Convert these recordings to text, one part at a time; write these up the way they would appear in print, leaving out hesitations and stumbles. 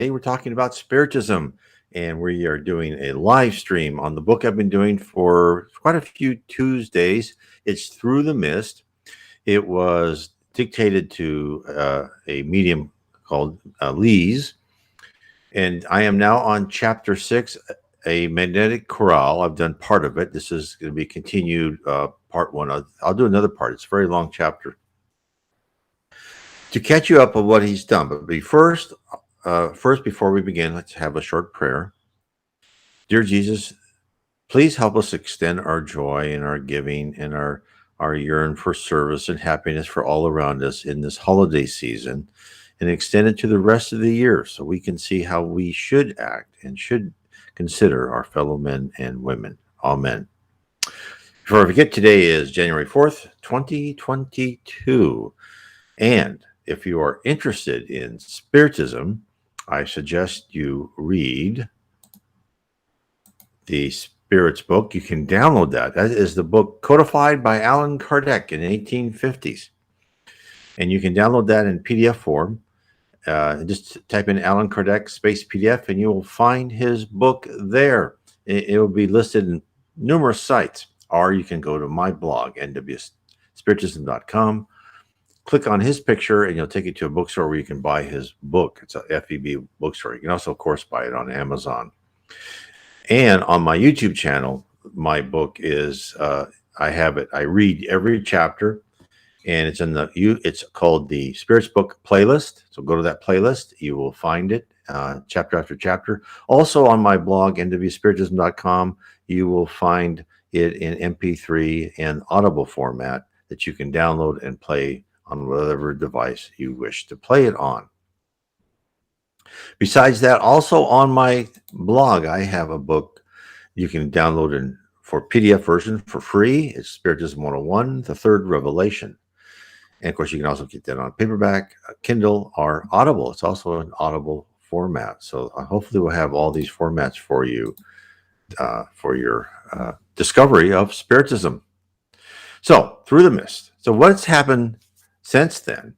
Today we're talking about Spiritism, and we are doing a live stream on the book I've been doing for quite a few Tuesdays. It's Through the Mist. It was dictated to a medium called Lee's, and I am now on chapter 6, a magnetic chorale. I've done part of it. This is going to be continued part 1. I'll do another part. It's a very long chapter to catch you up on what he's done. But first, before we begin, let's have a short prayer. Dear Jesus, please help us extend our joy and our giving and our yearn for service and happiness for all around us in this holiday season, and extend it to the rest of the year so we can see how we should act and should consider our fellow men and women. Amen. Before I forget, today is January 4th, 2022. And if you are interested in Spiritism, I suggest you read the Spirits book. You can download that. That is the book codified by Allan Kardec in the 1850s. And you can download that in PDF form. Just type in Allan Kardec space PDF and you will find his book there. It will be listed in numerous sites. Or you can go to my blog, nwspiritism.com. Click on his picture and you'll take you to a bookstore where you can buy his book. It's a FEB bookstore. You can also, of course, buy it on Amazon. And on my YouTube channel, my book is, I have it. I read every chapter, and it's it's called the Spirits Book playlist. So go to that playlist. You will find it chapter after chapter. Also on my blog, nwspiritism.com, you will find it in MP3 and Audible format that you can download and play on whatever device you wish to play it on. Besides that, also on my blog, I have a book you can download for PDF version for free. It's Spiritism 101, the Third Revelation. And of course, you can also get that on paperback, Kindle, or Audible. It's also an Audible format. So hopefully we'll have all these formats for you for your discovery of Spiritism. So, Through the Mist. So what's happened since then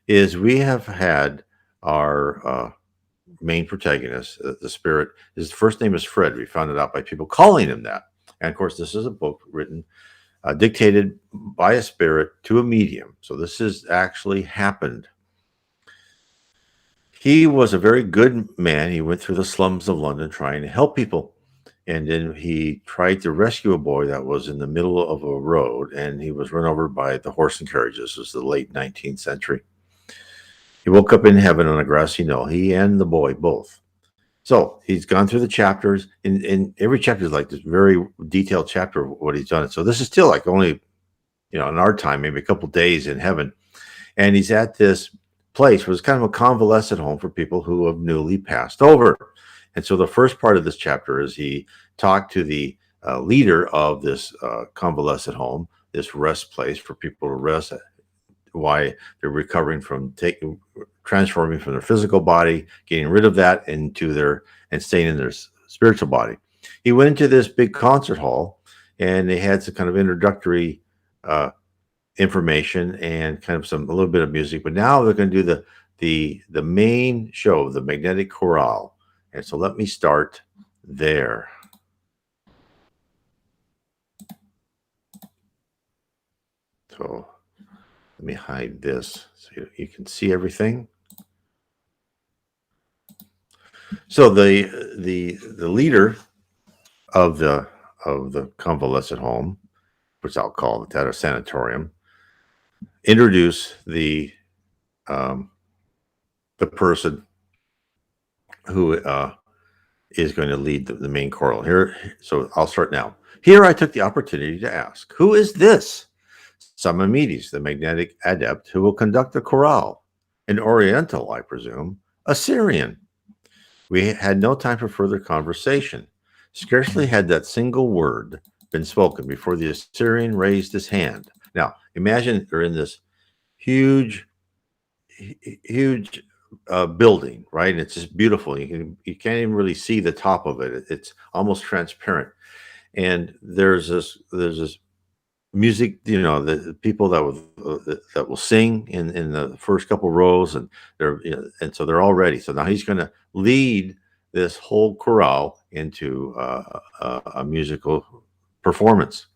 is we have had our main protagonist, the spirit. His first name is Fred. We found it out by people calling him that. And of course, this is a book written, dictated by a spirit to a medium. So this has actually happened. He was a very good man. He went through the slums of London trying to help people. And then he tried to rescue a boy that was in the middle of a road, and he was run over by the horse and carriages. This was the late 19th century. He woke up in heaven on a grassy knoll, he and the boy both. So he's gone through the chapters, and every chapter is like this very detailed chapter of what he's done. So this is still like only, in our time, maybe a couple of days in heaven. And he's at this place where it's kind of a convalescent home for people who have newly passed over. And so the first part of this chapter is he talked to the leader of this convalescent home, this rest place for people to rest, why they're recovering from transforming from their physical body, getting rid of that and staying in their spiritual body. He went into this big concert hall, and they had some kind of introductory information and kind of a little bit of music. But now they're going to do the main show, the magnetic chorale. And so let me start there. So let me hide this so you can see everything. So the leader of the convalescent home, which I'll call that a sanatorium, introduce the person who is going to lead the main choral here. So I'll start now. Here I took the opportunity to ask, who is this? Simonides, the magnetic adept who will conduct the chorale. An Oriental, I presume. A Syrian. We had no time for further conversation. Scarcely had that single word been spoken before the Assyrian raised his hand. Now, imagine they're in this huge building, right? And it's just beautiful. You can't even really see the top of it. It's almost transparent. And there's this music, the people that will sing in the first couple rows, and and so they're all ready. So now he's going to lead this whole chorale into a musical performance,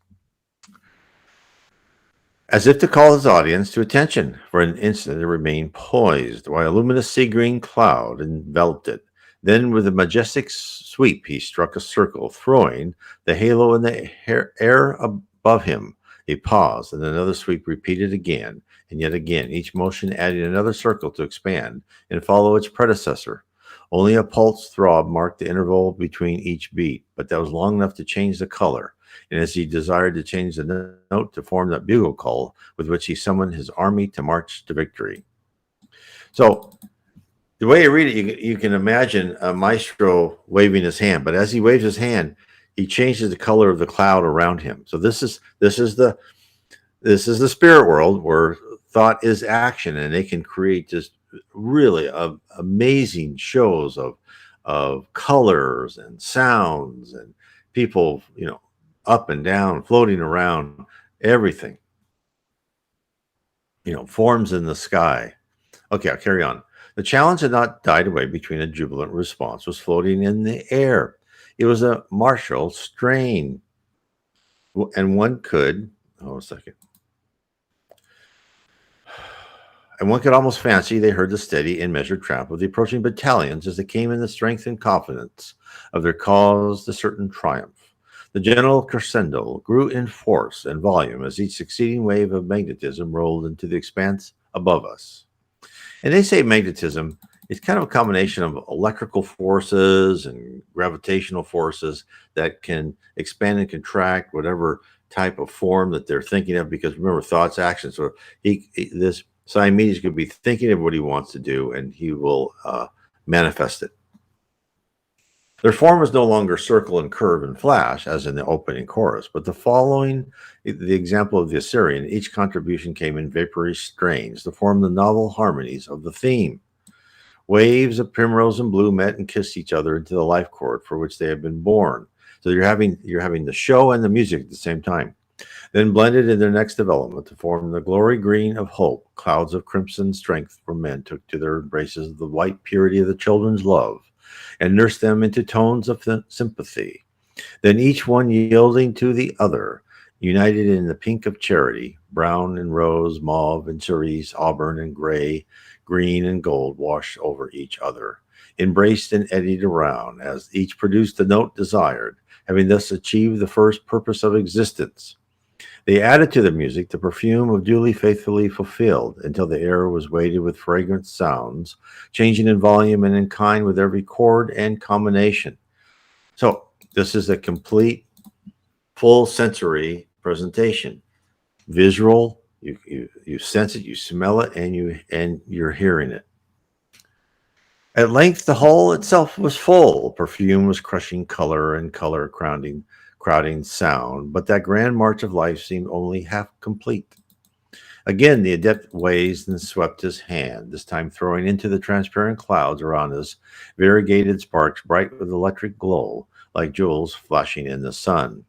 as if to call his audience to attention. For an instant, it remained poised, while a luminous sea green cloud enveloped it. Then, with a majestic sweep, he struck a circle, throwing the halo in the air above him. He paused, and another sweep repeated again, and yet again, each motion adding another circle to expand and follow its predecessor. Only a pulse throb marked the interval between each beat, but that was long enough to change the color, and as he desired to change the note to form that bugle call with which he summoned his army to march to victory. So the way you read it, you can imagine a maestro waving his hand, but as he waves his hand, he changes the color of the cloud around him. So this is the spirit world where thought is action, and they can create just really amazing shows of colors and sounds and people, up and down, floating around, everything, forms in the sky. Okay, I'll carry on. The challenge had not died away between a jubilant response was floating in the air. It was a martial strain, and one could, oh, a second, and one could almost fancy they heard the steady and measured tramp of the approaching battalions as they came in the strength and confidence of their cause to certain triumph. The general crescendo grew in force and volume as each succeeding wave of magnetism rolled into the expanse above us. And they say magnetism is kind of a combination of electrical forces and gravitational forces that can expand and contract whatever type of form that they're thinking of. Because remember, thoughts, actions. So this Siamese could be thinking of what he wants to do, and he will manifest it. Their form is no longer circle and curve and flash, as in the opening chorus, but following the example of the Assyrian, each contribution came in vapory strains to form the novel harmonies of the theme. Waves of primrose and blue met and kissed each other into the life chord for which they had been born. So you're having the show and the music at the same time. Then blended in their next development to form the glory green of hope, clouds of crimson strength for men took to their embraces the white purity of the children's love, and nursed them into tones of sympathy. Then each one yielding to the other, united in the pink of charity, brown and rose, mauve and cerise, auburn and gray, green and gold washed over each other, embraced and eddied around, as each produced the note desired, having thus achieved the first purpose of existence. They added to the music the perfume of duly faithfully fulfilled until the air was weighted with fragrant sounds, changing in volume and in kind with every chord and combination. So this is a complete, full sensory presentation. Visual, you sense it, you smell it, and you're hearing it. At length, the hall itself was full. Perfume was crushing color, and color crowding sound. But that grand march of life seemed only half complete. Again, the adept waved and swept his hand, this time throwing into the transparent clouds around us variegated sparks bright with electric glow, like jewels flashing in the sun.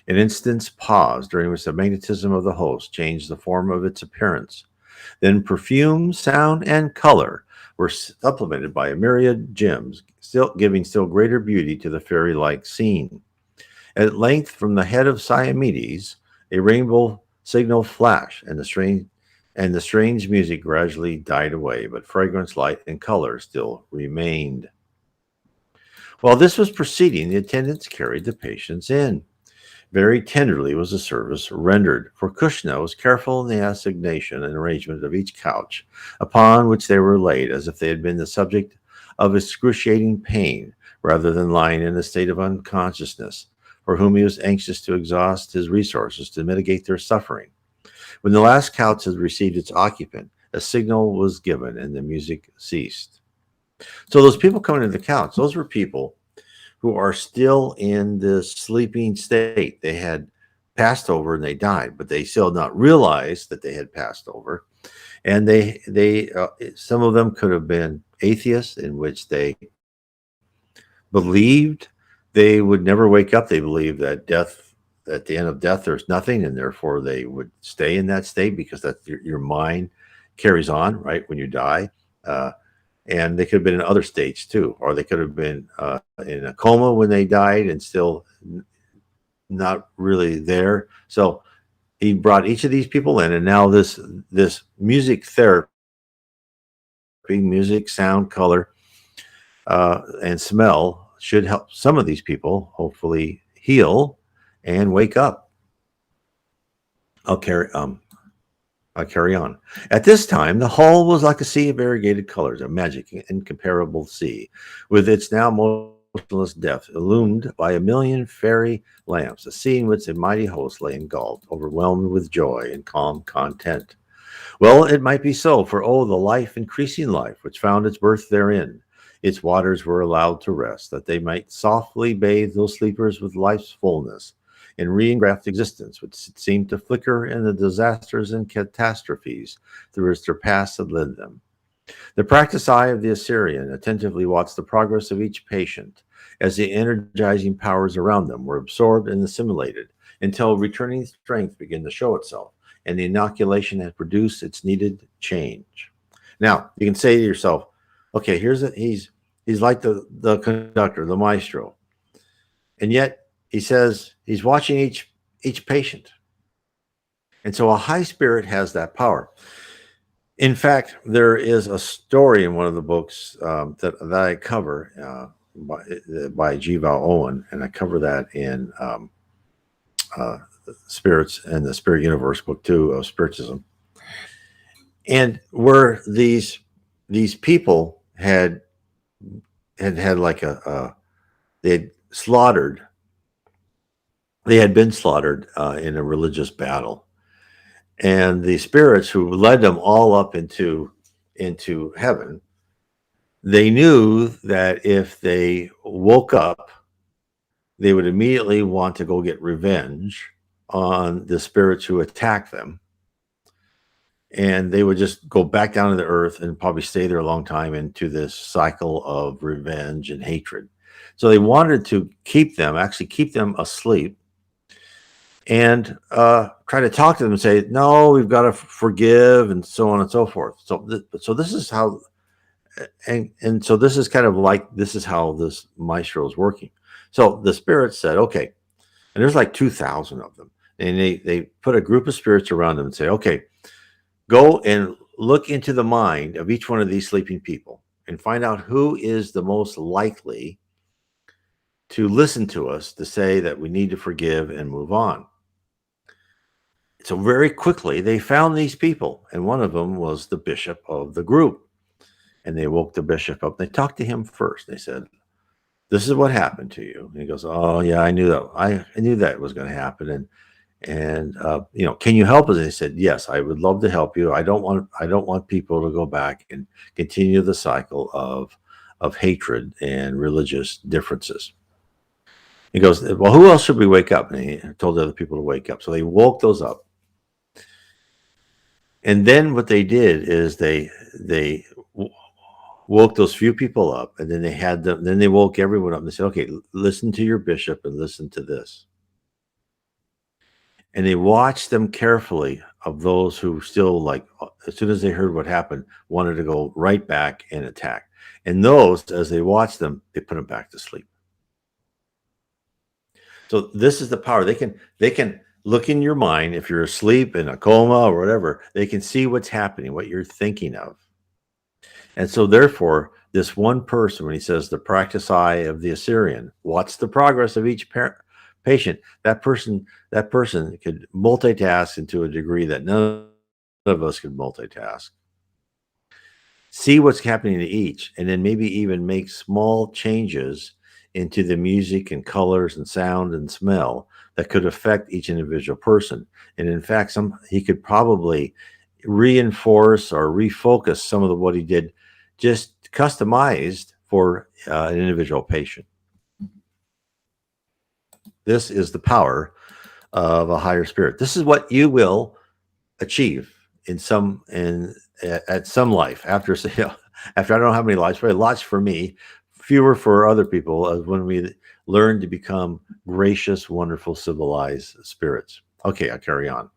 An instant's pause, during which the magnetism of the host changed the form of its appearance. Then perfume, sound, and color were supplemented by a myriad gems, still giving still greater beauty to the fairy-like scene. At length, from the head of Siamedes, a rainbow signal flashed, and the strange music gradually died away, but fragrance, light, and color still remained. While this was proceeding, the attendants carried the patients in. Very tenderly was the service rendered, for Kushna was careful in the assignation and arrangement of each couch upon which they were laid, as if they had been the subject of excruciating pain, rather than lying in a state of unconsciousness, for whom he was anxious to exhaust his resources to mitigate their suffering. When the last couch had received its occupant, a signal was given and the music ceased. So those people coming to the couch, those were people who are still in this sleeping state. They had passed over and they died, but they still not realized that they had passed over. And some of them could have been atheists, in which they believed they would never wake up. They believed that death at the end of death there's nothing, and therefore they would stay in that state because that your mind carries on right when you die. Uh, and they could have been in other states too, or they could have been in a coma when they died and still not really there. So he brought each of these people in, and now this music therapy, music, sound, color, and smell should help some of these people hopefully heal and wake up. I'll carry I carry on. At this time, the hall was like a sea of variegated colors, a magic, incomparable sea, with its now motionless depth illumined by a million fairy lamps, a sea in which a mighty host lay engulfed, overwhelmed with joy and calm content. Well, it might be so, for oh, the life, increasing life, which found its birth therein. Its waters were allowed to rest, that they might softly bathe those sleepers with life's fullness, in re-engraft existence, which seemed to flicker in the disasters and catastrophes through which their past had led them. The practiced eye of the Assyrian attentively watched the progress of each patient as the energizing powers around them were absorbed and assimilated until returning strength began to show itself and the inoculation had produced its needed change. Now, you can say to yourself, okay, he's like the conductor, the maestro. And yet he says he's watching each patient. And so a high spirit has that power. In fact, there is a story in one of the books that I cover by G. Val Owen, and I cover that in uh, Spirits and the Spirit Universe book too of Spiritism, and where these people had like they had slaughtered they had been slaughtered in a religious battle, and the spirits who led them all up into heaven, they knew that if they woke up, they would immediately want to go get revenge on the spirits who attacked them, and they would just go back down to the earth and probably stay there a long time into this cycle of revenge and hatred. So they wanted to actually keep them asleep, and try to talk to them and say, no, we've got to forgive, and so on and so forth. So this is how, and so this is kind of like, this is how this maestro is working. So the spirits said, okay, and there's like 2,000 of them, and they put a group of spirits around them and say, okay, go and look into the mind of each one of these sleeping people and find out who is the most likely to listen to us to say that we need to forgive and move on. So very quickly they found these people, and one of them was the bishop of the group. And they woke the bishop up. They talked to him first. They said, this is what happened to you. And he goes, oh yeah, I knew that. I knew that was going to happen. And can you help us? And they said, yes, I would love to help you. I don't want people to go back and continue the cycle of hatred and religious differences. He goes, well, who else should we wake up? And he told the other people to wake up. So they woke those up. And then what they did is they woke those few people up, and then they woke everyone up and they said, okay, listen to your bishop and listen to this. And they watched them carefully, of those who still, like, as soon as they heard what happened, wanted to go right back and attack. And those, as they watched them, they put them back to sleep. So this is the power. They can look in your mind. If you're asleep, in a coma or whatever, they can see what's happening, what you're thinking of. And so therefore, this one person, when he says the practice eye of the Assyrian, watch the progress of each patient, that person could multitask into a degree that none of us could multitask. See what's happening to each, and then maybe even make small changes into the music and colors and sound and smell that could affect each individual person. And in fact, he could probably reinforce or refocus some of what he did, just customized for an individual patient. This is the power of a higher spirit. This is what you will achieve at some life after I don't know how many lives, probably lots for me, fewer for other people as when we learn to become gracious, wonderful, civilized spirits. Okay, I'll carry on.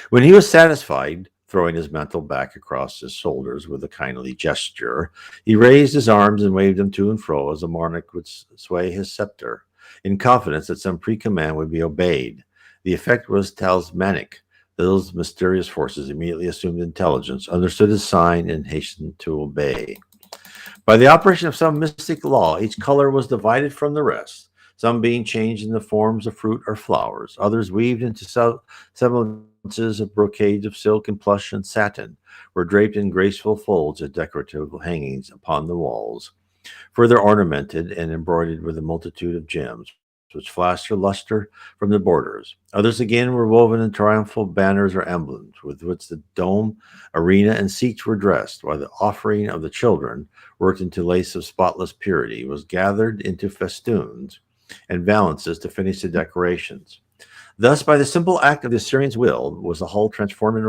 When he was satisfied, throwing his mantle back across his shoulders with a kindly gesture, he raised his arms and waved them to and fro as a monarch would sway his scepter, in confidence that some pre-command would be obeyed. The effect was talismanic. Those mysterious forces immediately assumed intelligence, understood his sign, and hastened to obey. By the operation of some mystic law, each color was divided from the rest, some being changed in the forms of fruit or flowers, others weaved into semblances of brocades of silk and plush and satin, were draped in graceful folds of decorative hangings upon the walls, further ornamented and embroidered with a multitude of gems, which flashed their luster from the borders. Others again were woven in triumphal banners or emblems, with which the dome, arena, and seats were dressed, while the offering of the children, worked into lace of spotless purity, was gathered into festoons and valances to finish the decorations. Thus, by the simple act of the Assyrian's will, was the whole transformed and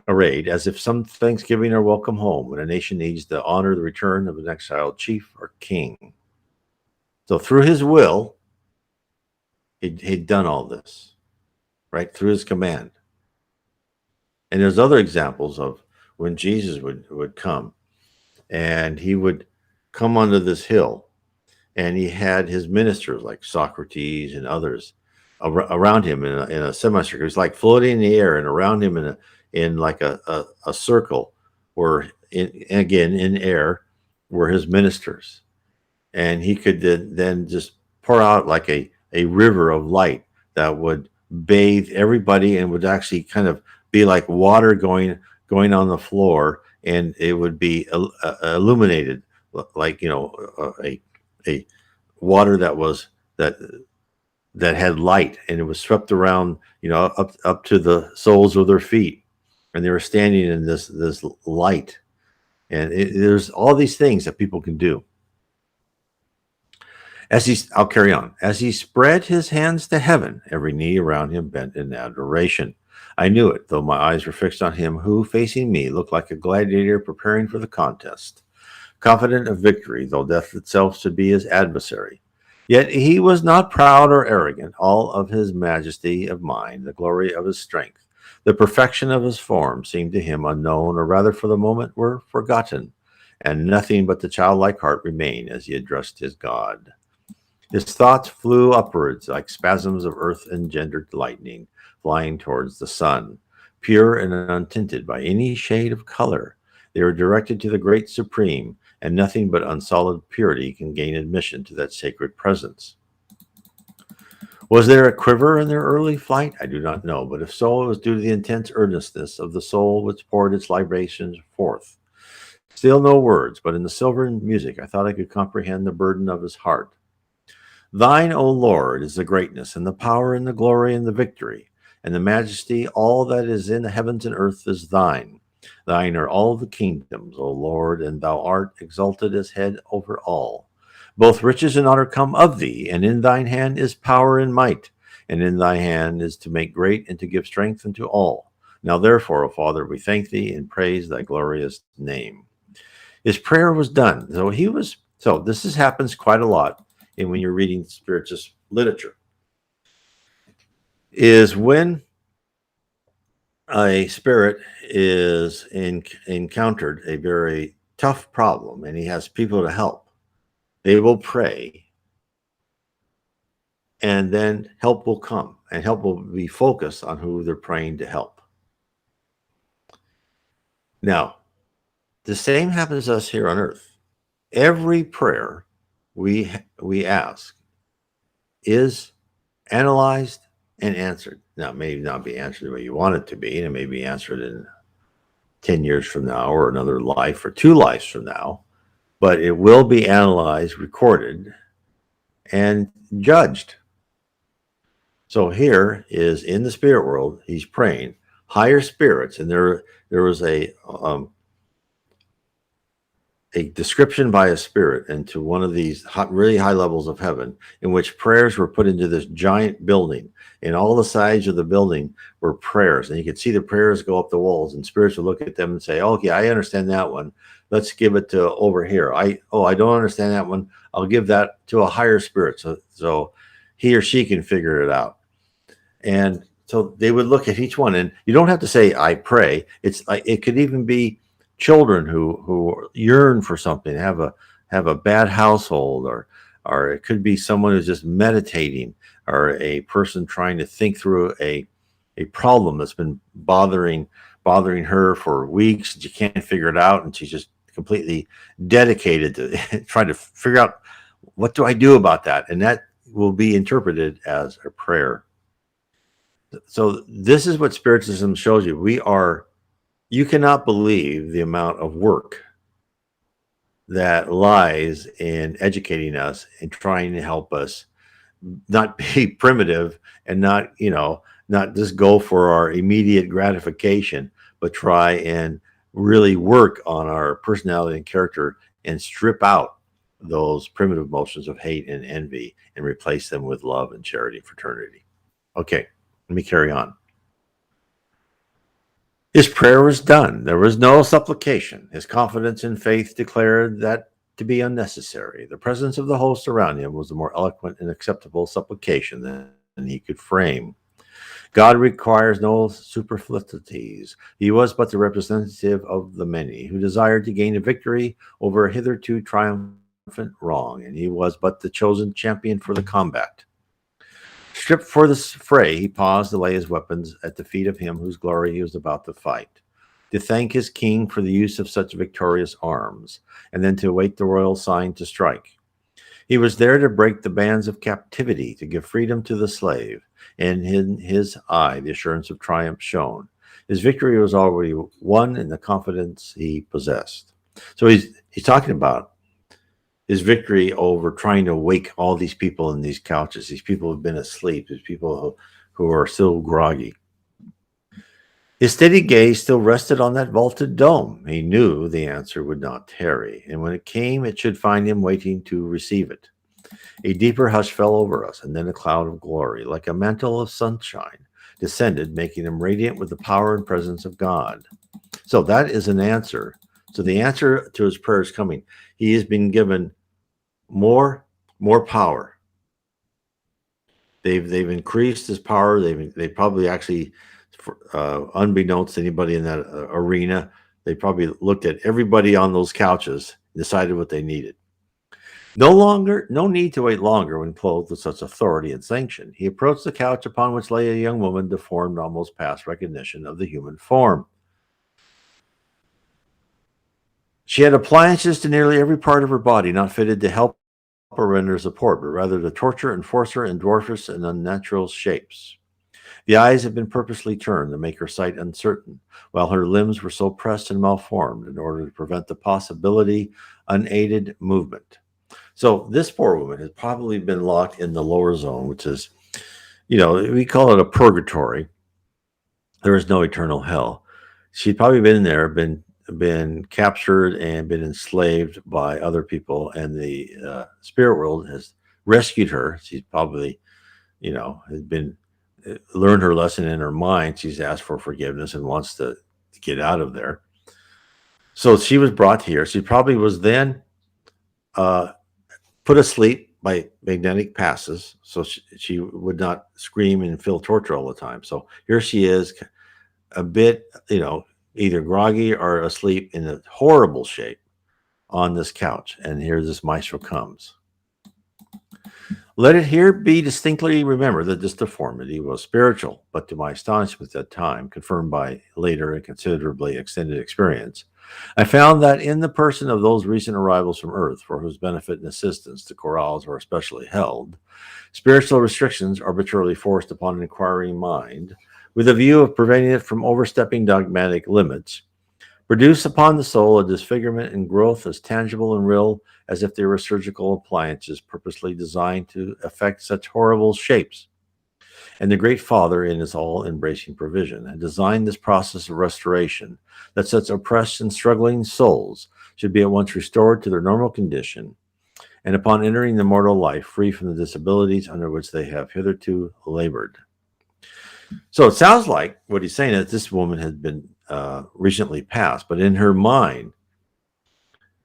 arrayed as if some thanksgiving or welcome home when a nation needs to honor the return of an exiled chief or king. So through his will, he'd done all this, right? Through his command. And there's other examples of when Jesus would come, and he would come onto this hill, and he had his ministers like Socrates and others around him in a semicircle. It was like floating in the air, and around him in like a circle, were again in air, were his ministers, and he could then just pour out like a river of light that would bathe everybody and would actually kind of be like water going on the floor, and it would be illuminated like a water that that had light, and it was swept around, up to the soles of their feet, and they were standing in this light. And there's all these things that people can do. I'll carry on. As he spread his hands to heaven, every knee around him bent in adoration. I knew it, though my eyes were fixed on him who, facing me, looked like a gladiator preparing for the contest, confident of victory, though death itself should be his adversary. Yet he was not proud or arrogant. All of his majesty of mind, the glory of his strength, the perfection of his form seemed to him unknown, or rather for the moment were forgotten, and nothing but the childlike heart remained as he addressed his God. His thoughts flew upwards like spasms of earth-engendered lightning, flying towards the sun, pure and untinted by any shade of color. They were directed to the Great Supreme, and nothing but unsullied purity can gain admission to that sacred presence. Was there a quiver in their early flight? I do not know, but if so, it was due to the intense earnestness of the soul which poured its libations forth. Still no words, but in the silvern music I thought I could comprehend the burden of his heart. Thine, O Lord, is the greatness, and the power, and the glory, and the victory, and the majesty. All that is in the heavens and earth is thine. Thine are all the kingdoms, O Lord, and thou art exalted as head over all. Both riches and honor come of thee, and in thine hand is power and might, and in thy hand is to make great and to give strength unto all. Now therefore, O Father, we thank thee and praise thy glorious name. His prayer was done. So happens quite a lot. And when you're reading spiritist literature, is when a spirit is encountered a very tough problem and he has people to help, they will pray, and then help will come, and help will be focused on who they're praying to help. Now, the same happens to us here on earth. Every prayer we ask is analyzed and answered. Now, it may not be answered the way you want it to be, and it may be answered in 10 years from now, or another life, or 2 lives from now, but it will be analyzed, recorded, and judged. So here is in the spirit world, he's praying higher spirits, and there was a a description by a spirit into one of these really high levels of heaven, in which prayers were put into this giant building, and all the sides of the building were prayers, and you could see the prayers go up the walls, and spirits would look at them and say, okay, I understand that one, let's give it to over here. I don't understand that one, I'll give that to a higher spirit, so he or she can figure it out. And so they would look at each one, and you don't have to say I pray. It's like, it could even be children who yearn for something, have a bad household, or it could be someone who's just meditating, or a person trying to think through a problem that's been bothering her for weeks, and she can't figure it out, and she's just completely dedicated to trying to figure out, what do I do about that? And that will be interpreted as a prayer. So this is what Spiritism shows you. You cannot believe the amount of work that lies in educating us and trying to help us not be primitive, and not just go for our immediate gratification, but try and really work on our personality and character, and strip out those primitive emotions of hate and envy, and replace them with love and charity and fraternity. Okay, let me carry on. His prayer was done. There was no supplication. His confidence and faith declared that to be unnecessary. The presence of the host around him was a more eloquent and acceptable supplication than he could frame. God requires no superfluities. He was but the representative of the many, who desired to gain a victory over a hitherto triumphant wrong, and he was but the chosen champion for the combat. Stripped for the fray, he paused to lay his weapons at the feet of him whose glory he was about to fight, to thank his king for the use of such victorious arms, and then to await the royal sign to strike. He was there to break the bands of captivity, to give freedom to the slave, and in his eye the assurance of triumph shone. His victory was already won in the confidence he possessed. So he's talking about his victory over trying to wake all these people in these couches, these people who've been asleep, these people who are still groggy. His steady gaze still rested on that vaulted dome. He knew the answer would not tarry, and when it came, it should find him waiting to receive it. A deeper hush fell over us, and then a cloud of glory, like a mantle of sunshine, descended, making him radiant with the power and presence of God. So that is an answer. So the answer to his prayer is coming. He has been given more power. They've increased his power. They probably actually, unbeknownst to anybody in that arena, they probably looked at everybody on those couches, decided what they needed. No need to wait longer when clothed with such authority and sanction. He approached the couch upon which lay a young woman, deformed almost past recognition of the human form. She had appliances to nearly every part of her body, not fitted to help or render support, but rather to torture, enforce her in dwarfish and unnatural shapes. The eyes had been purposely turned to make her sight uncertain, while her limbs were so pressed and malformed in order to prevent the possibility unaided movement. So this poor woman has probably been locked in the lower zone, which is, we call it a purgatory. There is no eternal hell. She'd probably been there, been captured and been enslaved by other people, and the spirit world has rescued her. She's probably, has been learned her lesson in her mind. She's asked for forgiveness and wants to get out of there. So she was brought here. She probably was then put asleep by magnetic passes, so she would not scream and feel torture all the time. So here she is, a bit, either groggy or asleep in a horrible shape on this couch. And here this maestro comes. Let it here be distinctly remembered that this deformity was spiritual, but to my astonishment at that time, confirmed by later and considerably extended experience, I found that in the person of those recent arrivals from Earth, for whose benefit and assistance the chorales are especially held, spiritual restrictions arbitrarily forced upon an inquiring mind, with a view of preventing it from overstepping dogmatic limits, produce upon the soul a disfigurement and growth as tangible and real as if they were surgical appliances purposely designed to effect such horrible shapes. And the Great Father, in his all-embracing provision, had designed this process of restoration, that such oppressed and struggling souls should be at once restored to their normal condition, and upon entering the mortal life, free from the disabilities under which they have hitherto labored. So it sounds like what he's saying is this woman had been recently passed, but in her mind,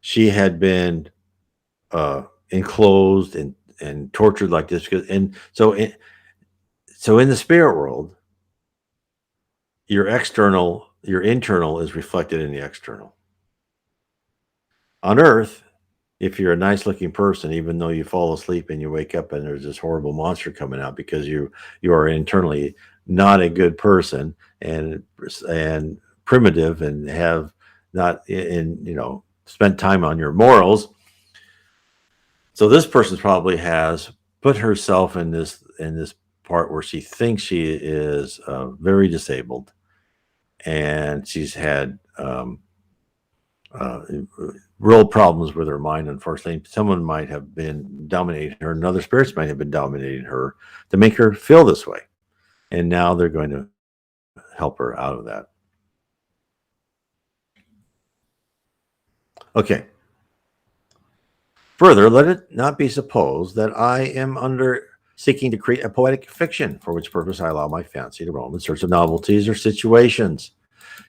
she had been enclosed and tortured like this. So in the spirit world, your internal is reflected in the external. On Earth, if you're a nice looking person, even though you fall asleep and you wake up and there's this horrible monster coming out because you are internally not a good person and primitive and have not spent time on your morals. So this person probably has put herself in this part where she thinks she is very disabled, and she's had real problems with her mind. Unfortunately, someone might have been dominating her, and other spirits might have been dominating her to make her feel this way. And now they're going to help her out of that. Okay. Further, let it not be supposed that I am seeking to create a poetic fiction, for which purpose I allow my fancy to roam in search of novelties or situations.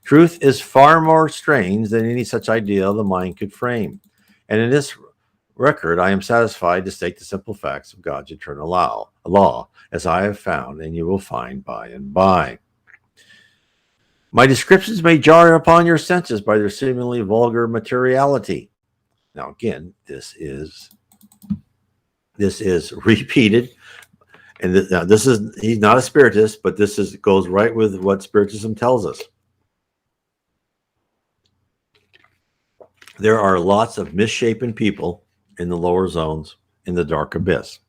Truth is far more strange than any such idea the mind could frame. And in this record, I am satisfied to state the simple facts of God's eternal law, as I have found, and you will find by and by. My descriptions may jar upon your senses by their seemingly vulgar materiality. Now, again, this is repeated, and he's not a spiritist, but this goes right with what Spiritism tells us. There are lots of misshapen people in the lower zones in the dark abyss.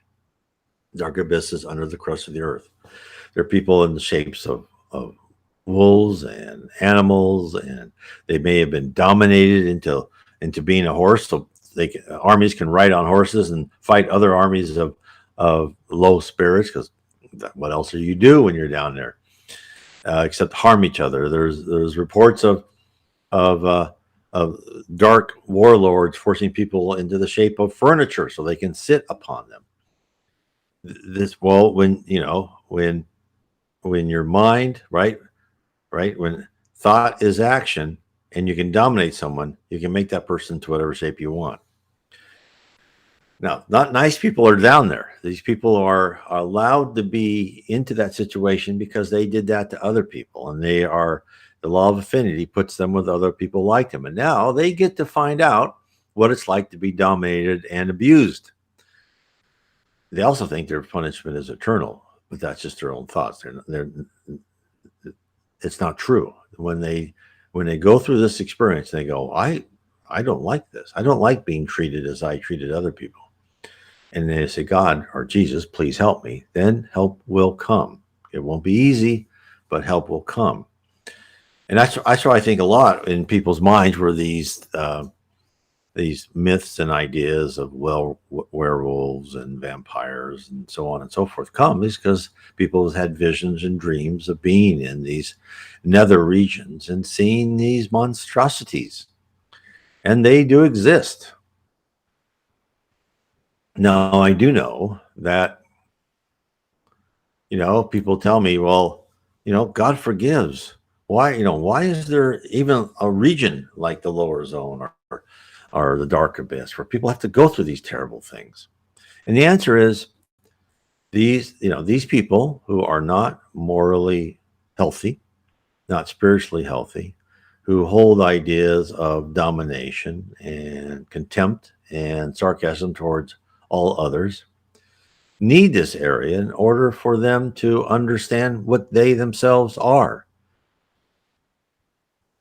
Dark abyss is under the crust of the earth. There are people in the shapes of wolves and animals, and they may have been dominated into being a horse, so armies can ride on horses and fight other armies of low spirits, because what else do you do when you're down there except harm each other? There's reports of dark warlords forcing people into the shape of furniture so they can sit upon them. When your mind, right, when thought is action and you can dominate someone, you can make that person to whatever shape you want. Now, not nice people are down there. These people are allowed to be into that situation because they did that to other people, and the law of affinity puts them with other people like them. And now they get to find out what it's like to be dominated and abused. They also think their punishment is eternal, but that's just their own thoughts. It's not true. When they go through this experience, they go, I don't like this. I don't like being treated as I treated other people. And they say, God or Jesus, please help me. Then help will come. It won't be easy, but help will come. And that's why I think a lot in people's minds were these myths and ideas of werewolves and vampires and so on and so forth come, is because people have had visions and dreams of being in these nether regions and seeing these monstrosities. And they do exist. Now, I do know that, people tell me, well, God forgives. Why is there even a region like the lower zone or the dark abyss where people have to go through these terrible things? And the answer is these people who are not morally healthy, not spiritually healthy, who hold ideas of domination and contempt and sarcasm towards all others, need this area in order for them to understand what they themselves are.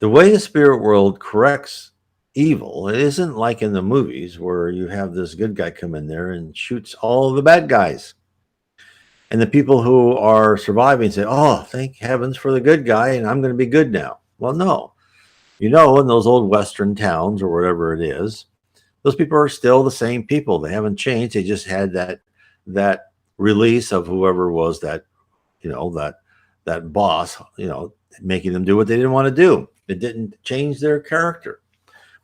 The way the spirit world corrects evil, it isn't like in the movies where you have this good guy come in there and shoots all the bad guys. And the people who are surviving say, oh, thank heavens for the good guy, and I'm going to be good now. Well, no. In those old Western towns or whatever it is, those people are still the same people. They haven't changed. They just had that release of whoever was that boss, making them do what they didn't want to do. It didn't change their character.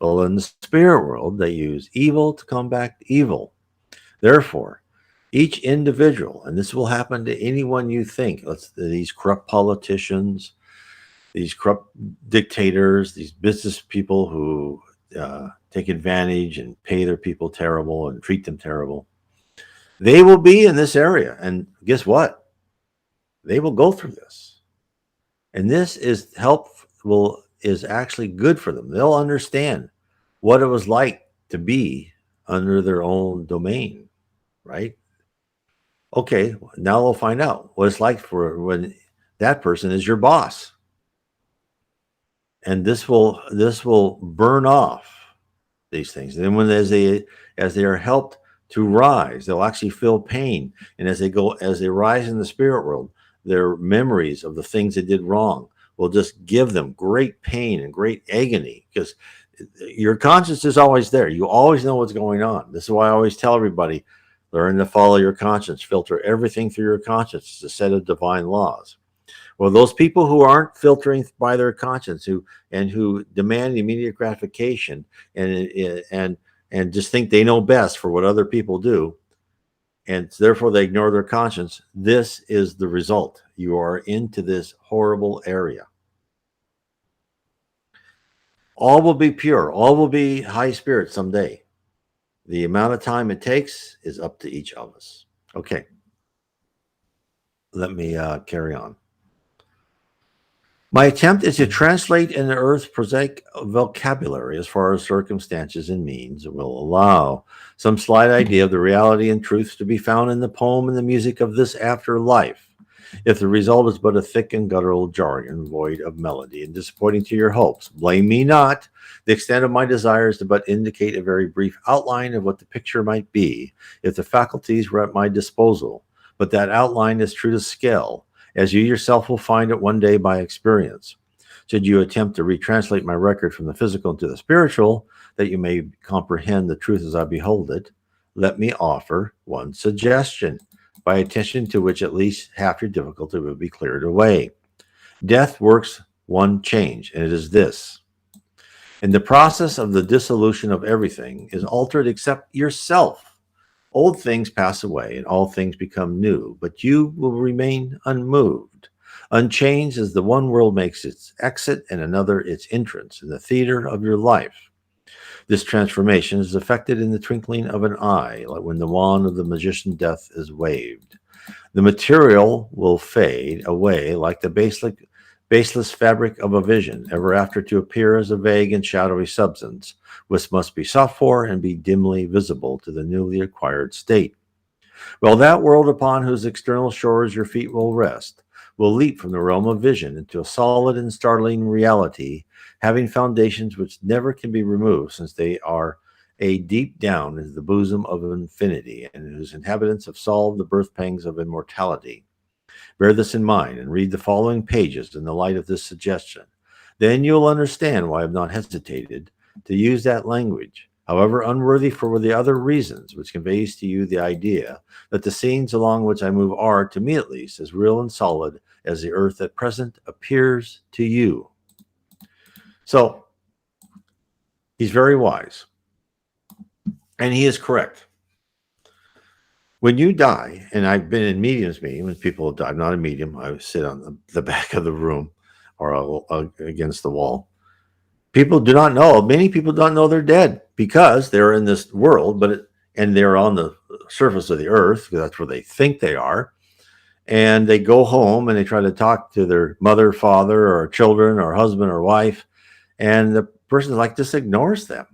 Well, in the spirit world, they use evil to combat evil. Therefore, each individual, and this will happen to anyone you think, these corrupt politicians, these corrupt dictators, these business people who take advantage and pay their people terrible and treat them terrible, they will be in this area. And guess what? They will go through this. And this is actually good for them. They'll understand what it was like to be under their own domain, right? Okay, now we'll find out what it's like for when that person is your boss. And this will burn off these things. And then as they are helped to rise, they'll actually feel pain. And as they rise in the spirit world, their memories of the things they did wrong will just give them great pain and great agony, because your conscience is always there. You always know what's going on. This is why I always tell everybody, learn to follow your conscience. Filter everything through your conscience. It's a set of divine laws. Well, those people who aren't filtering by their conscience, who demand immediate gratification and just think they know best for what other people do, and therefore they ignore their conscience, this is the result. You are into this horrible area. All will be pure. All will be high spirit someday. The amount of time it takes is up to each of us. Okay. Let me carry on. My attempt is to translate in the Earth's prosaic vocabulary as far as circumstances and means will allow some slight idea of the reality and truths to be found in the poem and the music of this afterlife. If the result is but a thick and guttural jargon, void of melody and disappointing to your hopes, blame me not. The extent of my desires to but indicate a very brief outline of what the picture might be, if the faculties were at my disposal. But that outline is true to scale, as you yourself will find it one day by experience. Should you attempt to retranslate my record from the physical into the spiritual, that you may comprehend the truth as I behold it, let me offer one suggestion, by attention to which at least half your difficulty will be cleared away. Death works one change, and it is this. In the process of the dissolution of everything is altered except yourself. Old things pass away and all things become new, but you will remain unmoved, unchanged as the one world makes its exit and another its entrance in the theater of your life. This transformation is effected in the twinkling of an eye, like when the wand of the magician Death is waved. The material will fade away like the baseless fabric of a vision, ever after to appear as a vague and shadowy substance, which must be sought for and be dimly visible to the newly acquired state. Well, that world upon whose external shores your feet will rest will leap from the realm of vision into a solid and startling reality, having foundations which never can be removed, since they are a deep down into the bosom of infinity, and whose inhabitants have solved the birth pangs of immortality. Bear this in mind and read the following pages in the light of this suggestion. Then you'll understand why I've not hesitated to use that language, however unworthy for the other reasons, which conveys to you the idea that the scenes along which I move are, to me at least, as real and solid as the earth at present appears to you. So, he's very wise. And he is correct. When you die, and I've been in mediums meeting when people have died, I'm not a medium, I sit on the back of the room or against the wall. Many people don't know they're dead because they're in this world, and they're on the surface of the earth, because that's where they think they are. And they go home and they try to talk to their mother, father, or children, or husband, or wife. And the person just ignores them.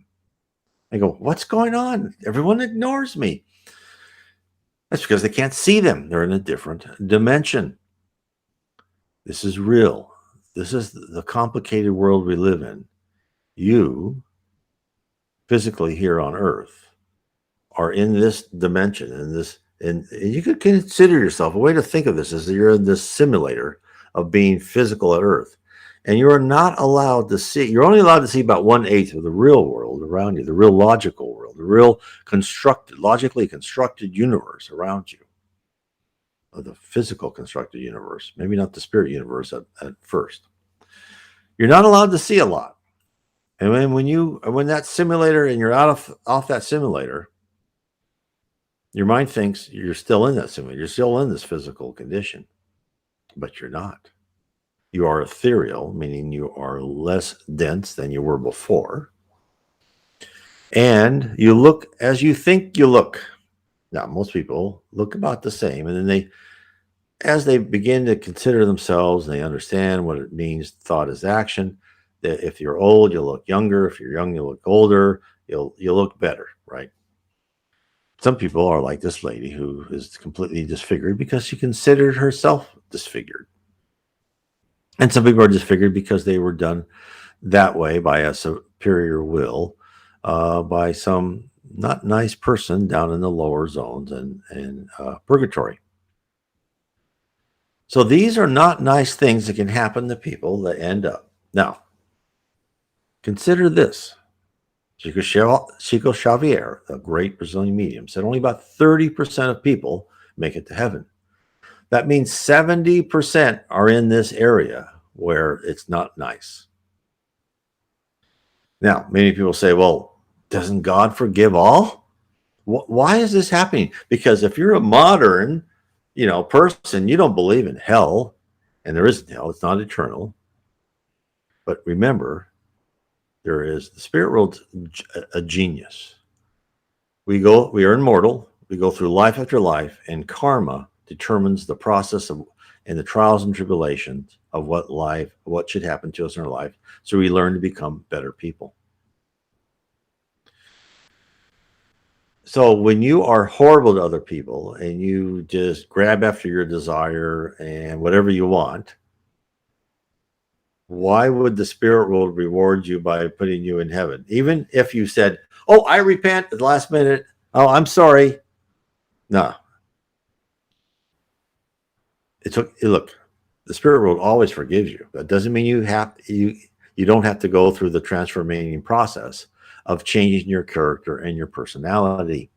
They go, what's going on? Everyone ignores me. That's because they can't see them. They're in a different dimension. This is real. This is the complicated world we live in. You, physically here on Earth, are in this dimension, and you could consider yourself, a way to think of this is that you're in this simulator of being physical at Earth. And you are not allowed to see, you're only allowed to see about 1/8 of the real world around you, the real logical world, the real logically constructed universe around you, of the physical constructed universe, maybe not the spirit universe at first. You're not allowed to see a lot. And when that simulator and you're off that simulator, your mind thinks you're still in that simulator. You're still in this physical condition, but you're not. You are ethereal, meaning you are less dense than you were before. And you look as you think you look. Now, most people look about the same, and then as they begin to consider themselves and they understand what it means, thought is action. That if you're old, you'll look younger. If you're young, you'll look older. You'll look better, right? Some people are like this lady who is completely disfigured because she considered herself disfigured. And some people are disfigured because they were done that way by a superior will, by some not nice person down in the lower zones and purgatory. So these are not nice things that can happen to people that end up. Now, consider this. Chico Xavier, a great Brazilian medium, said only about 30% of people make it to heaven. That means 70% are in this area where it's not nice. Now, many people say, well, doesn't God forgive all? Why is this happening? Because if you're a modern, person, you don't believe in hell, and there isn't hell. It's not eternal. But remember, there is the spirit world, a genius. We are immortal. We go through life after life, and karma determines the process of and the trials and tribulations of what should happen to us in our life. So we learn to become better people. So when you are horrible to other people and you just grab after your desire and whatever you want, why would the spirit world reward you by putting you in heaven? Even if you said, oh, I repent at the last minute. Oh, I'm sorry. No. Look, the spirit world always forgives you. That doesn't mean you don't have to go through the transforming process of changing your character and your personality.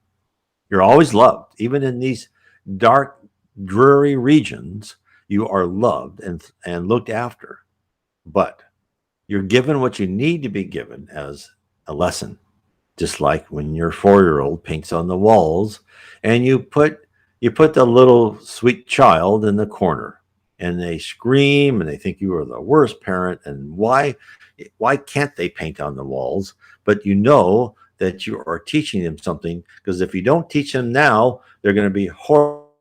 You're always loved. Even in these dark, dreary regions, you are loved and looked after. But you're given what you need to be given as a lesson. Just like when your 4-year-old paints on the walls and you put the little sweet child in the corner and they scream and they think you are the worst parent. And why can't they paint on the walls? But you know that you are teaching them something, because if you don't teach them now, they're going to be horrible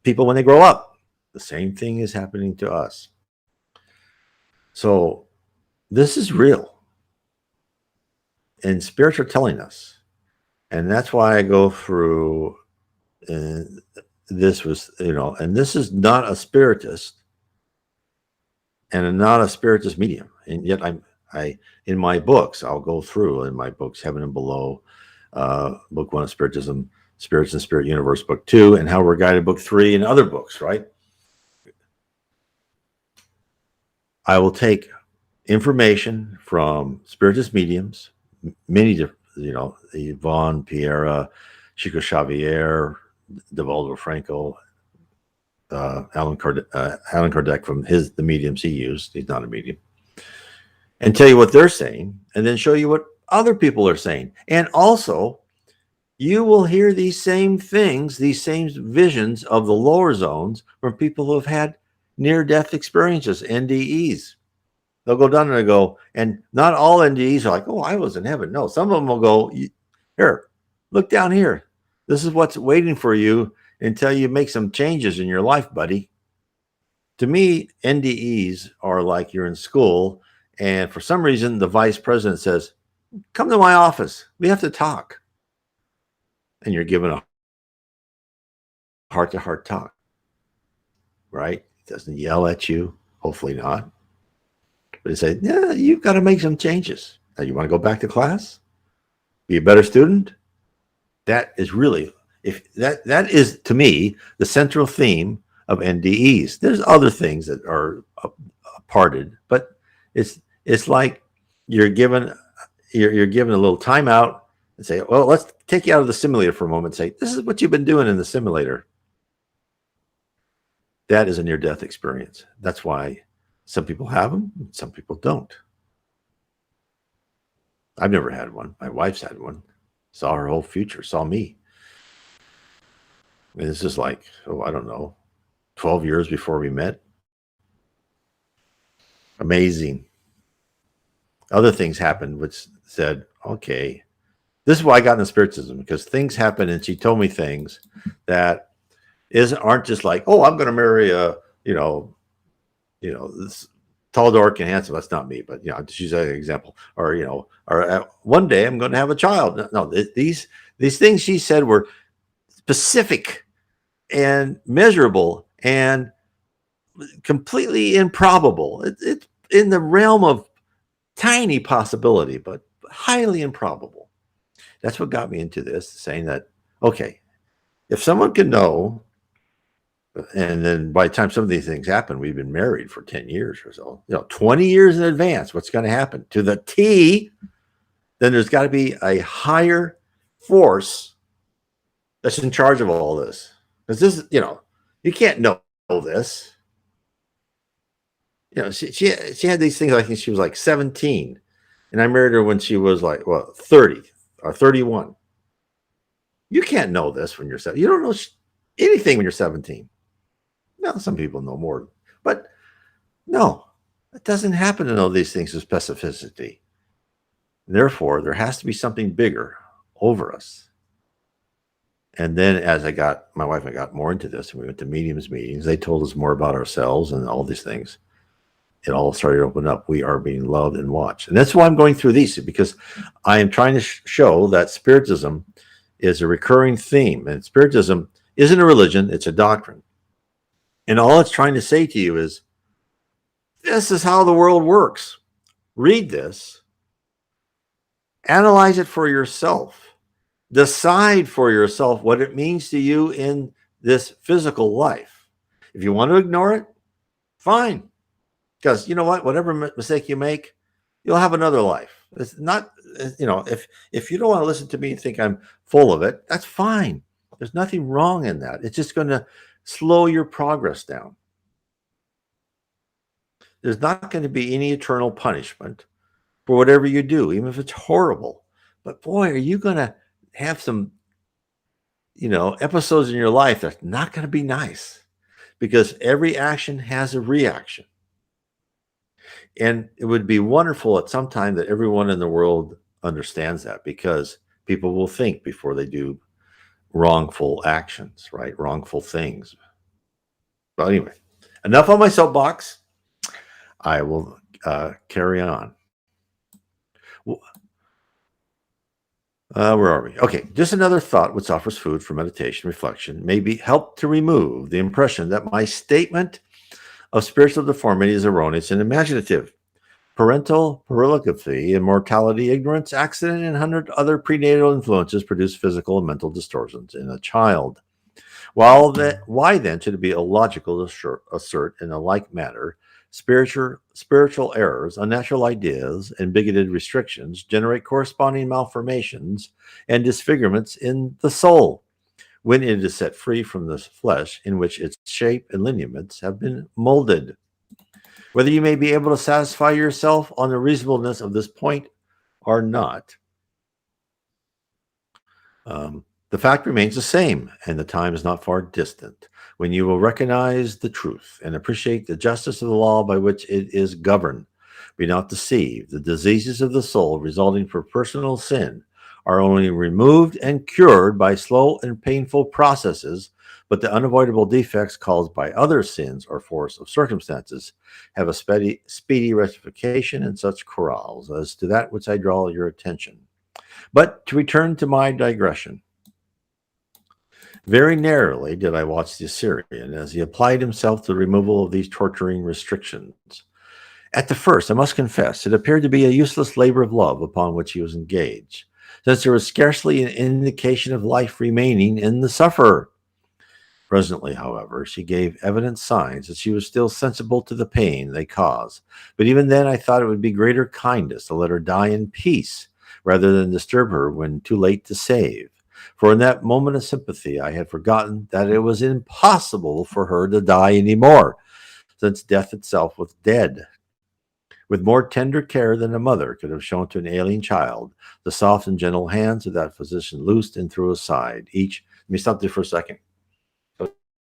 people when they grow up. The same thing is happening to us. So this is real. And spirits are telling us. And that's why I go through this was, and this is not a spiritist and not a spiritist medium. And yet I in my books, I'll go through in my books, Heaven and Below, book 1 of Spiritism, Spirits and Spirit Universe, book 2, and How We're Guided, book 3, and other books, right? I will take information from spiritist mediums, many different, Yvonne, Piera, Chico Xavier, Devaldo Franco, Alan Kardec from the mediums he used. He's not a medium. And tell you what they're saying, and then show you what other people are saying. And also, you will hear these same things, these same visions of the lower zones from people who have had near-death experiences, NDEs. They'll go down and they go, and not all NDEs are like, oh, I was in heaven. No, some of them will go, here, look down here. This is what's waiting for you until you make some changes in your life, buddy. To me, NDEs are like you're in school, and for some reason, the vice president says, come to my office. We have to talk. And you're given a heart-to-heart talk, right? He doesn't yell at you, hopefully not. But he said, yeah, you've got to make some changes. Now, you want to go back to class? Be a better student? That is really, if that is, to me, the central theme of NDEs. There's other things that are parted, but it's like you're given a little timeout and say, well, let's take you out of the simulator for a moment and say, this is what you've been doing in the simulator. That is a near-death experience. That's why Some people have them, some people don't. I've never had one. My wife's had one. Saw her whole future, saw me. And this is like, oh, I don't know, 12 years before we met. Amazing. Other things happened which said, okay, this is why I got into Spiritism, because things happen and she told me things that aren't just like, oh, I'm going to marry a, this tall, dark, and handsome. That's not me, but just use that example. Or one day I'm going to have a child. No, these things she said were specific and measurable and completely improbable. It's in the realm of tiny possibility, but highly improbable. That's what got me into this, saying that, okay, if someone can know, and then by the time some of these things happen, we've been married for 10 years or so, 20 years in advance, what's going to happen to the T, then there's got to be a higher force that's in charge of all this. Because this, you can't know this. She had these things, I think she was like 17. And I married her when she was like, 30 or 31. You can't know this when you're 7. You don't know anything when you're 17. No, some people know more. But no, it doesn't happen to know these things with specificity. Therefore, there has to be something bigger over us. And then as my wife and I got more into this, and we went to mediums meetings, they told us more about ourselves and all these things. It all started to open up. We are being loved and watched. And that's why I'm going through these, because I am trying to show that Spiritism is a recurring theme. And Spiritism isn't a religion, it's a doctrine. And all it's trying to say to you is, this is how the world works. Read this. Analyze it for yourself. Decide for yourself what it means to you in this physical life. If you want to ignore it, fine. Because you know what? Whatever mistake you make, you'll have another life. It's not, if you don't want to listen to me and think I'm full of it, that's fine. There's nothing wrong in that. It's just going to slow your progress down. There's not going to be any eternal punishment for whatever you do, even if it's horrible. But boy, are you going to have some, episodes in your life that's not going to be nice, because every action has a reaction. And it would be wonderful at some time that everyone in the world understands that, because people will think before they do wrongful actions, right? Wrongful things. But anyway, enough on my soapbox. I will carry on. Where are we? Okay, just another thought which offers food for meditation, reflection, maybe help to remove the impression that my statement of spiritual deformity is erroneous and imaginative. Parental prerogative, immortality, ignorance, accident, and 100 other prenatal influences produce physical and mental distortions in a child. Why then should it be illogical to assert in a like manner spiritual errors, unnatural ideas, and bigoted restrictions generate corresponding malformations and disfigurements in the soul when it is set free from the flesh in which its shape and lineaments have been molded? Whether you may be able to satisfy yourself on the reasonableness of this point or not, the fact remains the same, and the time is not far distant when you will recognize the truth and appreciate the justice of the law by which it is governed. Be not deceived. The diseases of the soul resulting from personal sin are only removed and cured by slow and painful processes, but the unavoidable defects caused by other sins or force of circumstances have a speedy rectification in such chorales as to that which I draw your attention. But to return to my digression, very narrowly did I watch the Assyrian as he applied himself to the removal of these torturing restrictions. At the first, I must confess, it appeared to be a useless labor of love upon which he was engaged, since there was scarcely an indication of life remaining in the sufferer. Presently, however, she gave evident signs that she was still sensible to the pain they caused. But even then, I thought it would be greater kindness to let her die in peace, rather than disturb her when too late to save. For in that moment of sympathy, I had forgotten that it was impossible for her to die anymore. since death itself was dead. With more tender care than a mother could have shown to an ailing child, the soft and gentle hands of that physician loosed and threw aside each. Let me stop there for a second.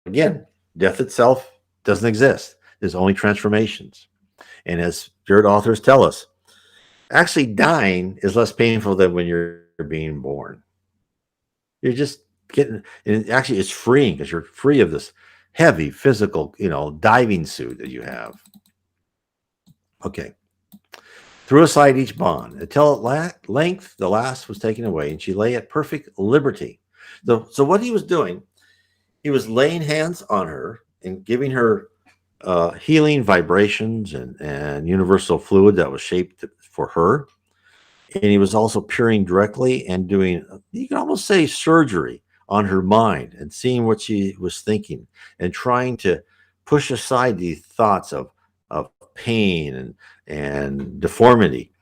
Again, death itself doesn't exist. There's only transformations. And as spirit authors tell us, actually dying is less painful than when you're being born. You're just getting, and actually it's freeing because you're free of this heavy physical, diving suit that you have. Okay. Threw aside each bond until at length the last was taken away, and she lay at perfect liberty. So what he was doing, he was laying hands on her and giving her healing vibrations and universal fluid that was shaped for her. And he was also peering directly and doing, you can almost say, surgery on her mind and seeing what she was thinking and trying to push aside these thoughts of pain and deformity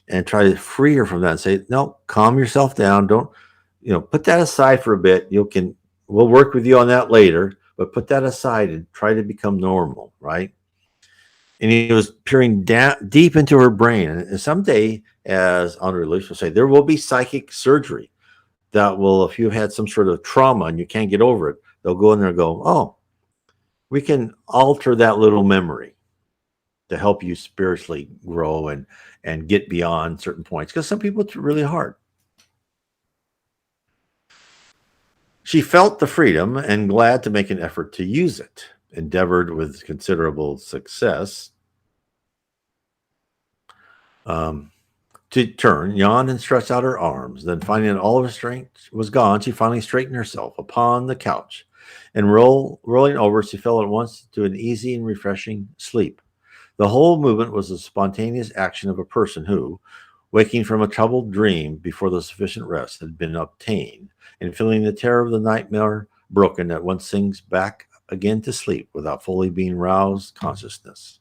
and try to free her from that and say, no, calm yourself down. Don't, put that aside for a bit. We'll work with you on that later, but put that aside and try to become normal, right? And he was peering down deep into her brain. And someday, as Andre Luce will say, there will be psychic surgery that will, if you've had some sort of trauma and you can't get over it, they'll go in there and go, oh, we can alter that little memory to help you spiritually grow and get beyond certain points. Because some people, it's really hard. She felt the freedom and glad to make an effort to use it. Endeavored with considerable success to turn, yawn, and stretch out her arms. Then, finding that all of her strength was gone, she finally straightened herself upon the couch, and rolling over, she fell at once to an easy and refreshing sleep. The whole movement was the spontaneous action of a person who, waking from a troubled dream before the sufficient rest had been obtained, and feeling the terror of the nightmare broken, at once sinks back again to sleep without fully being roused consciousness.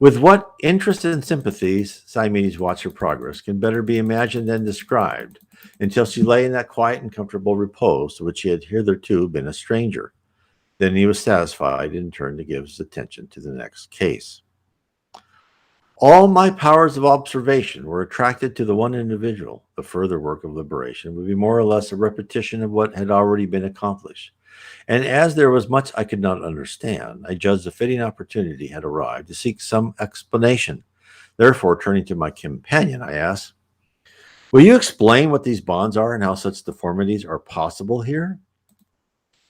With what interest and sympathies Siamese watched her progress can better be imagined than described, until she lay in that quiet and comfortable repose to which she had hitherto been a stranger. Then he was satisfied and turned to give his attention to the next case. All my powers of observation were attracted to the one individual. The further work of liberation would be more or less a repetition of what had already been accomplished. And as there was much I could not understand, I judged a fitting opportunity had arrived to seek some explanation. Therefore, turning to my companion, I asked, will you explain what these bonds are and how such deformities are possible here?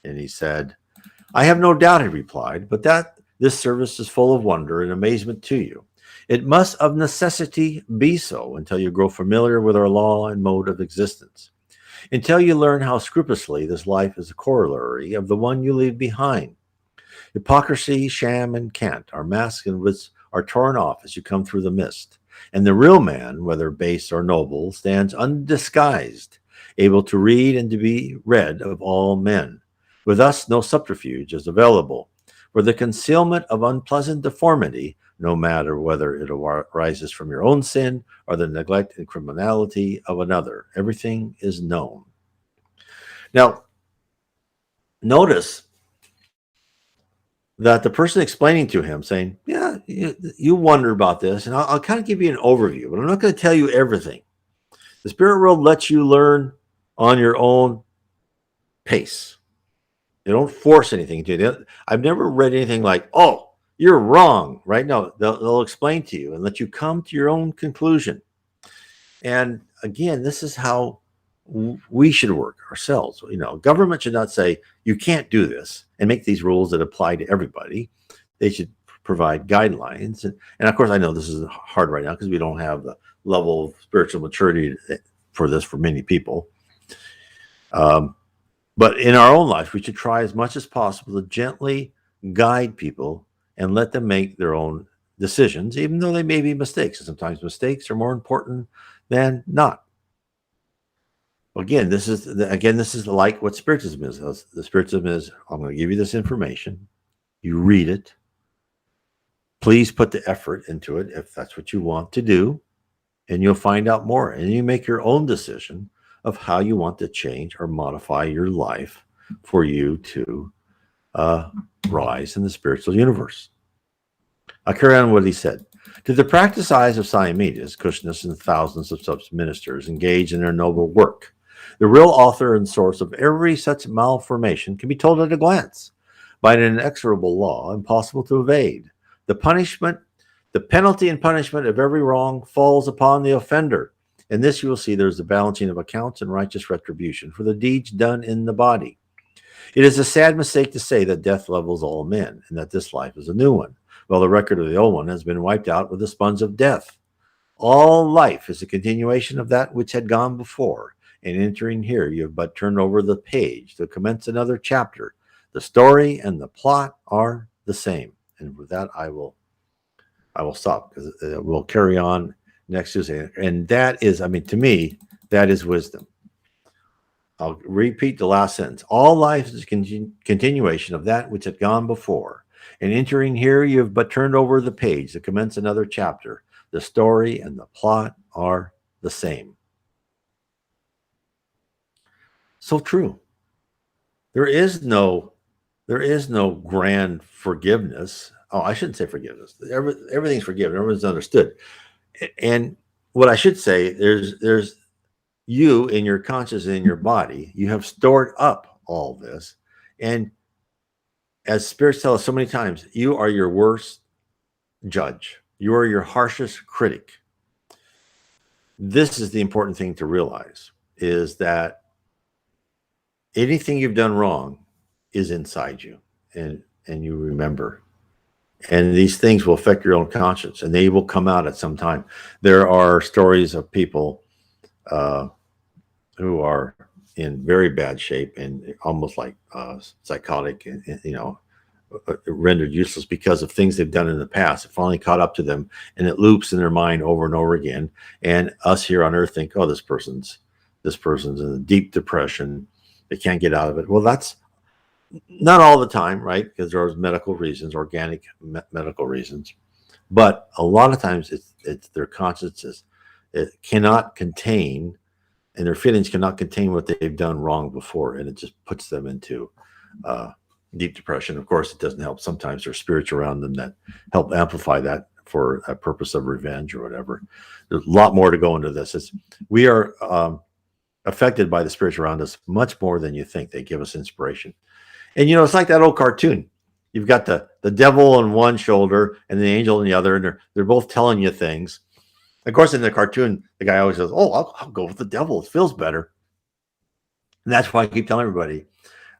And he said, I have no doubt, he replied, but that this service is full of wonder and amazement to you. It must of necessity be so until you grow familiar with our law and mode of existence, until you learn how scrupulously this life is a corollary of the one you leave behind. Hypocrisy, sham, and cant are masks and wits are torn off as you come through the mist, and the real man, whether base or noble, stands undisguised, able to read and to be read of all men. With us no subterfuge is available, for the concealment of unpleasant deformity, no matter whether it arises from your own sin or the neglect and criminality of another. Everything is known. Now, notice that the person explaining to him saying, yeah, you wonder about this, and I'll kind of give you an overview, but I'm not going to tell you everything. The spirit world lets you learn on your own pace. They don't force anything to you. I've never read anything like, oh, you're wrong, right? No, they'll explain to you and let you come to your own conclusion. And again, this is how we should work ourselves. Government should not say, you can't do this and make these rules that apply to everybody. They should provide guidelines. And of course, I know this is hard right now because we don't have the level of spiritual maturity for this for many people. But in our own life, we should try as much as possible to gently guide people and let them make their own decisions, even though they may be mistakes. And sometimes mistakes are more important than not. Again, this is like what Spiritism is. The Spiritism is, I'm going to give you this information. You read it. Please put the effort into it if that's what you want to do, and you'll find out more. And you make your own decision of how you want to change or modify your life for you to rise in the spiritual universe. I'll carry on what he said. To the practiced eyes of Simedes, Kushnus, and thousands of such ministers engaged in their noble work, the real author and source of every such malformation can be told at a glance. By an inexorable law, impossible to evade, the penalty and punishment of every wrong falls upon the offender. In this you will see there is the balancing of accounts and righteous retribution for the deeds done in the body. It is a sad mistake to say that death levels all men and that this life is a new one. Well, the record of the old one has been wiped out with the sponge of death. All life is a continuation of that which had gone before, and entering here you have but turned over the page to commence another chapter. The story and the plot are the same. And with that, I will stop, because we'll carry on next Tuesday. And that is, I mean, to me, that is wisdom. I'll repeat the last sentence. All life is a continuation of that which had gone before. And entering here, you have but turned over the page to commence another chapter. The story and the plot are the same. So true. There is no grand forgiveness. Oh, I shouldn't say forgiveness. Everything's forgiven. Everyone's understood. And what I should say, there's you in your conscious and in your body, you have stored up all this. And as spirits tell us so many times, you are your worst judge. You are your harshest critic. This is the important thing to realize, is that anything you've done wrong is inside you, and you remember. And these things will affect your own conscience, and they will come out at some time. There are stories of people who are in very bad shape and almost like psychotic, and rendered useless because of things they've done in the past. It finally caught up to them, and it loops in their mind over and over again. And us here on earth think, oh, this person's in a deep depression. They can't get out of it. Well, that's not all the time, right? Because there's medical reasons, organic medical reasons. But a lot of times it's their consciences. It cannot contain, and their feelings cannot contain what they've done wrong before. And it just puts them into deep depression. Of course, it doesn't help. Sometimes there's spirits around them that help amplify that for a purpose of revenge or whatever. There's a lot more to go into this. We are affected by the spirits around us much more than you think. They give us inspiration. And, it's like that old cartoon. You've got the devil on one shoulder and the angel on the other, and they're both telling you things. Of course, in the cartoon, the guy always says, oh, I'll go with the devil. It feels better. And that's why I keep telling everybody,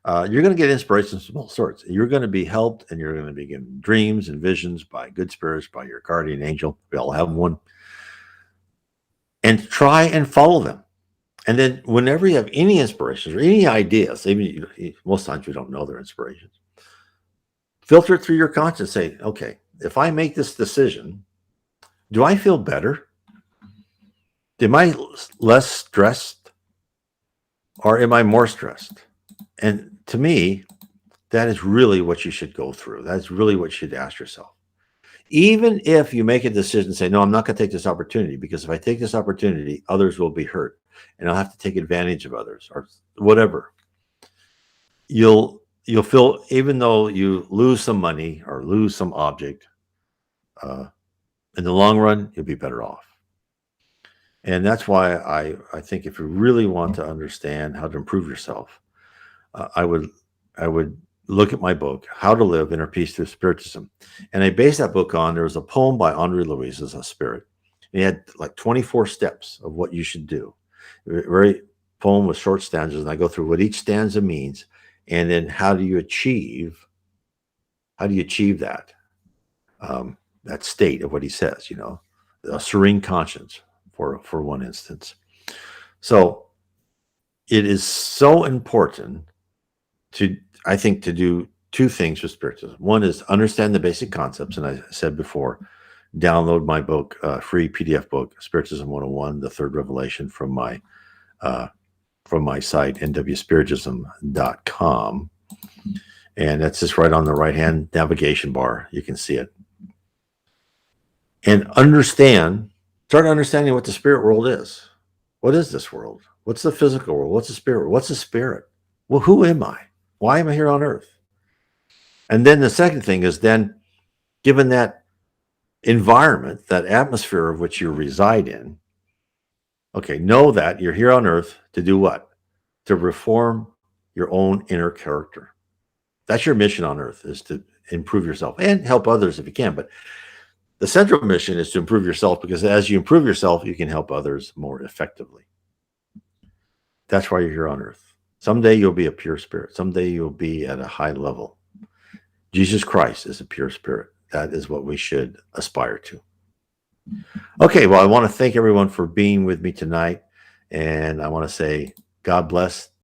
you're going to get inspirations from all sorts. You're going to be helped, and you're going to be given dreams and visions by good spirits, by your guardian angel. We all have one. And try and follow them. And then whenever you have any inspirations or any ideas, even most times we don't know their inspirations, filter it through your conscience. Say, okay, if I make this decision, do I feel better? Am I less stressed, or am I more stressed? And to me, that is really what you should go through. That's really what you should ask yourself. Even if you make a decision, say, no, I'm not going to take this opportunity, because if I take this opportunity, others will be hurt, and I'll have to take advantage of others, or whatever. You'll feel, even though you lose some money or lose some object, in the long run, you'll be better off. And that's why I think if you really want to understand how to improve yourself, I would look at my book, How to Live Inner Peace Through Spiritism. And I based that book on, there was a poem by Andre Louis as a spirit. And he had like 24 steps of what you should do. Very poem with short stanzas, and I go through what each stanza means, and then how do you achieve that that state of what he says, a serene conscience, for one instance. So it is so important I think, to do two things with Spiritism. One is understand the basic concepts. And I said before, download my book, free PDF book, Spiritism 101, the third revelation, from my site, nwspiritism.com. And that's just right on the right-hand navigation bar. You can see it. And start understanding what the spirit world is. What is this world? What's the physical world? What's the spirit world? What's the spirit? Well, who am I? Why am I here on earth? And then the second thing is then, given that environment, that atmosphere of which you reside in, okay, know that you're here on earth to do what? To reform your own inner character. That's your mission on earth, is to improve yourself and help others if you can. But the central mission is to improve yourself, because as you improve yourself, you can help others more effectively. That's why you're here on earth. Someday you'll be a pure spirit. Someday you'll be at a high level. Jesus Christ is a pure spirit. That is what we should aspire to. Okay, well, I want to thank everyone for being with me tonight. And I want to say, God bless.